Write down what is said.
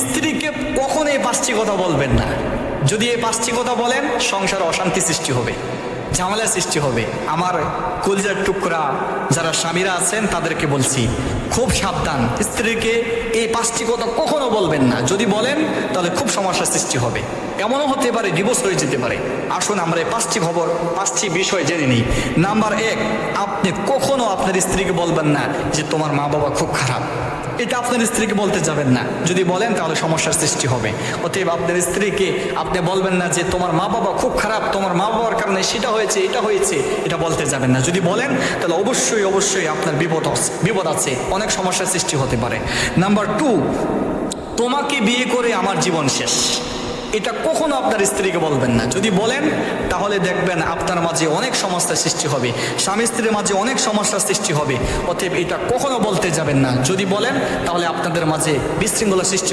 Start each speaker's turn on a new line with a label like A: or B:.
A: স্ত্রীকে কখনো এই 5টি কথা বলবেন না। যদি এই 5টি কথা বলেন সংসারে অশান্তি সৃষ্টি হবে, ঝামেলা সৃষ্টি হবে। আমার কলিজার টুকরা যারা স্বামীরা আছেন তাদেরকে বলছি, খুব সাবধান, স্ত্রীকে এই 5টি কথা কখনো বলবেন না। যদি বলেন তাহলে খুব সমস্যার সৃষ্টি হবে, এমনও হতে পারে ডিভোর্স হয়ে যেতে পারে। আসুন আমরা এই 5টি বিষয় জেনে নিই। নাম্বার 1, আপনি কখনো আপনার স্ত্রীকে বলবেন না যে তোমার মা বাবা খুব খারাপ। এটা আপনার স্ত্রীকে বলতে যাবেন না। যদি বলেন তাহলে সমস্যার সৃষ্টি হবে। অতএব আপনার স্ত্রীকে আপনি বলবেন না যে তোমার মা বাবা খুব খারাপ, তোমার মা বাবার কারণে সেটা হয়েছে এটা হয়েছে, এটা বলতে যাবেন না। যদি বলেন তাহলে অবশ্যই আপনার বিপদ আছে, অনেক সমস্যার সৃষ্টি হতে পারে। নাম্বার 2, তোমাকে বিয়ে করে আমার জীবন শেষ। এটা কখনো আপনার স্ত্রীকে বলবেন না। যদি বলেন তাহলে দেখবেন আপনার মাঝে অনেক সমস্যার সৃষ্টি হবে, স্বামী স্ত্রীর মাঝে অনেক সমস্যার সৃষ্টি হবে। অতএব এটা কখনো বলতে যাবেন না। যদি বলেন তাহলে আপনাদের মাঝে বিশৃঙ্খলা সৃষ্টি